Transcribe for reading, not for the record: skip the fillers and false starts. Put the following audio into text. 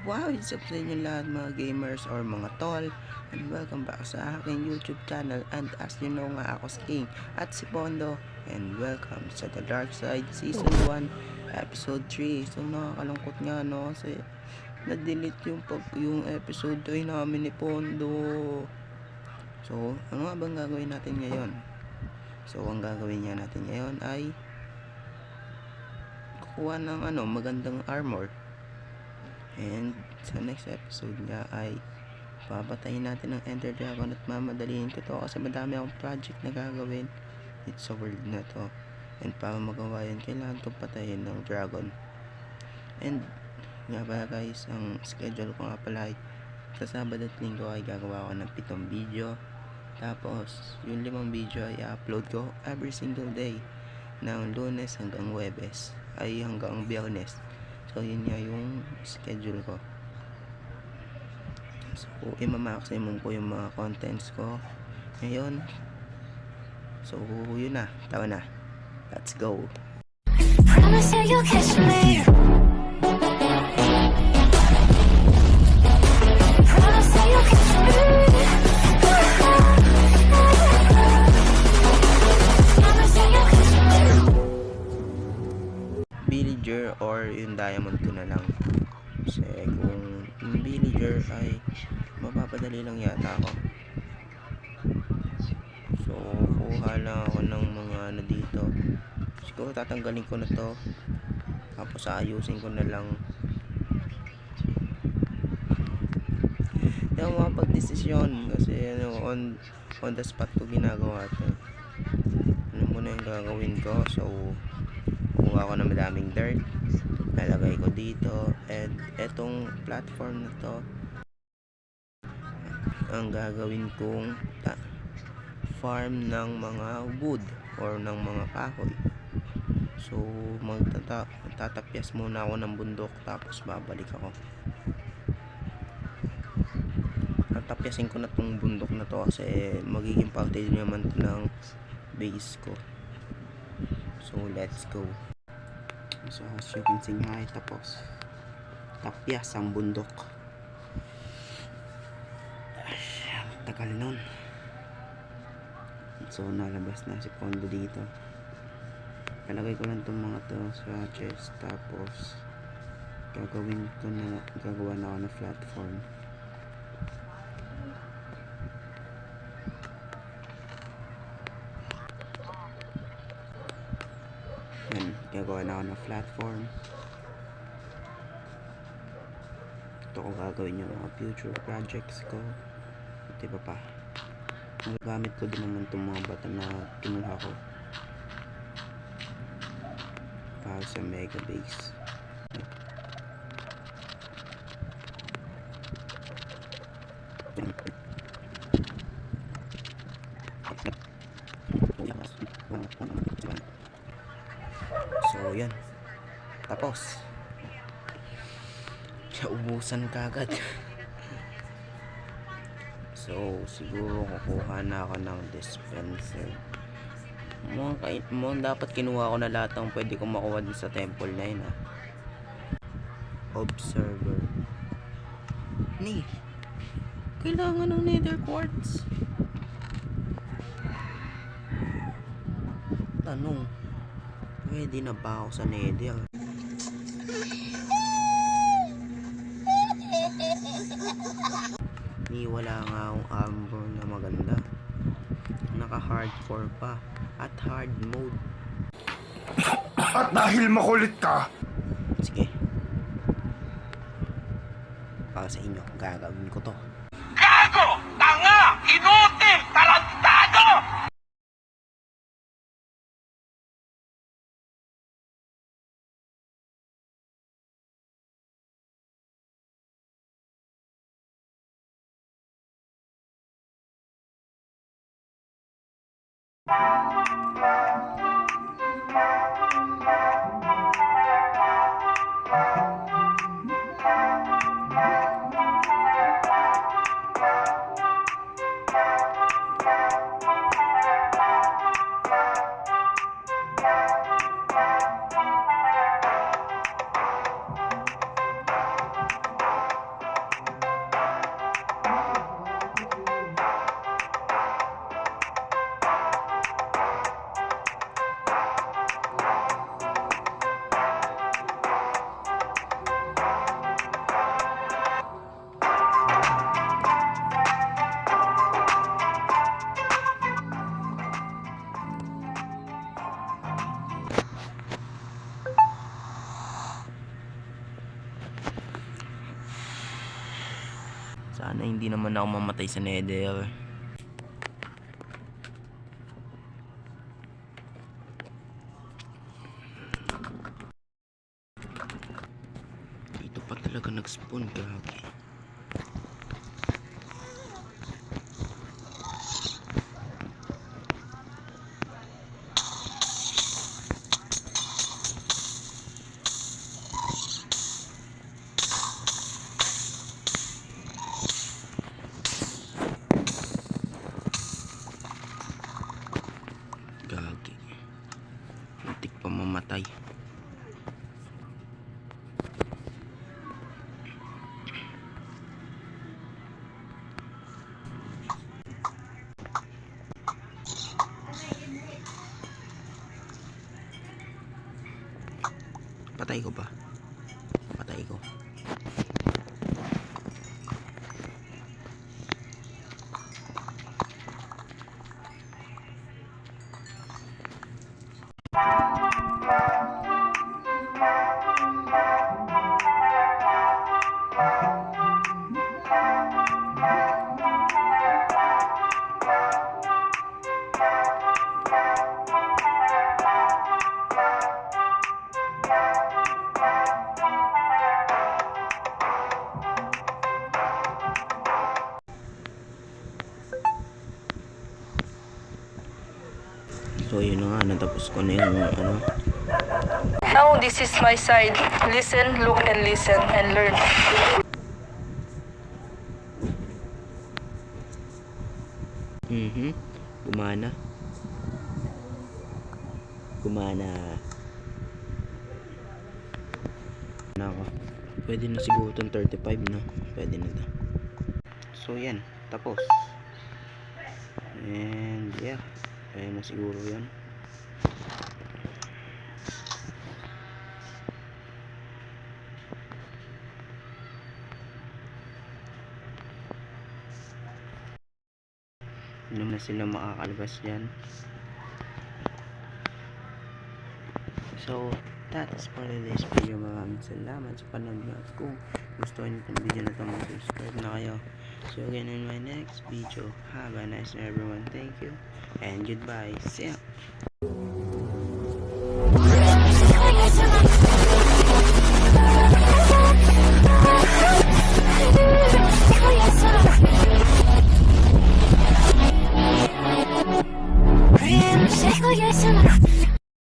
Wow, what's up sa inyo lahat mga gamers or mga tol, and welcome back sa aking YouTube channel. And as you know nga, ako si King at si Pondo, and welcome sa The Dark Side Season 1 Episode 3. So nakakalungkot nga no, kasi na-delete yung episode 3 namin ni Pondo. So ano nga bang gagawin natin ngayon? So ang gagawin nga natin ngayon ay kukuha ng magandang armor. And sa next episode nga ay papatayin natin ang Ender Dragon at mamadaliin ko to kasi madami akong project na gagawin dito sa world na to. And para magawa yun, kailangan ko patayin ng dragon. And nga pala guys, ang schedule ko nga pala ay sa Sabado at Linggo ay gagawa ko ng 7 video. Tapos yung 5 video ay upload ko every single day ng Lunes hanggang Huwebes ay hanggang Biyernes. So yun nga yung schedule ko. So i-maximum ko yung mga contents ko ngayon. So yun na, tara na, let's go. Promise you'll catch me. Promise you'll catch me. Villager or yung diamond ko na lang, kasi kung yung villager ay mapapadali lang yata ako. So kuha lang ako ng mga dito. Siguro tatanggalin ko na to, tapos aayusin ko na lang. Hindi ako makapag-desisyon kasi on the spot ko ginagawa to. Alam ko na yung gagawin ko. So kuha ko na madaming dirt, nalagay ko dito, and etong platform na to ang gagawin kong farm ng mga wood or ng mga kahoy. So magtatapyas muna ako ng bundok, tapos babalik ako. Tatapyasin ko na tong bundok na to kasi magiging parte naman ng base ko. So let's go. So as you can see nga, tapos tapyas ang bundok. Tagal nun. So nalabas na si Pondo dito. Palagay ko lang itong mga to sa chest, tapos gagawa na ako ng platform. Yan, gagawa na ako ng platform. Ito ko gagawin yung mga future projects ko at iba pa. Magagamit ko din naman itong mga bata na kinuha ko para sa mega base. So yan, tapos naubusan kagad. So siguro kukuha na ako ng dispenser. Dapat kinuha ko na lahat ng pwede kong makuha din sa temple na yun. Observer ni kailangan ng nether quartz. Tanong, pwede na ba ako sa nether? Ni wala nga akong armor na maganda, naka hardcore pa at hard mode. At dahil makulit ka, sige, para sa inyo gagawin ko to. gago! Tanga! Inutil! Tarantado! Sana hindi naman ako mamatay sa nether. Dito pa talaga nag-spawn, gagi. Gagi. Muntik pa mamatay. Patay ko ba? Patay ko. So yun na nga, natapos ko na yung ano. Now this is my side. Listen, look, and listen, and learn. Gumana. Gumana. Nako. Pwede na siguro itong 35, no? Pwede na to. So yan, tapos. And yeah, ayun na siguro yan. Hindi na sila makakalabas dyan. So, that is for today's video. Maraming salamat sa panonood. Kung gusto niyo itong video na ito, mag-subscribe na kayo. So again in my next video. Have a nice day everyone. Thank you and goodbye. See ya.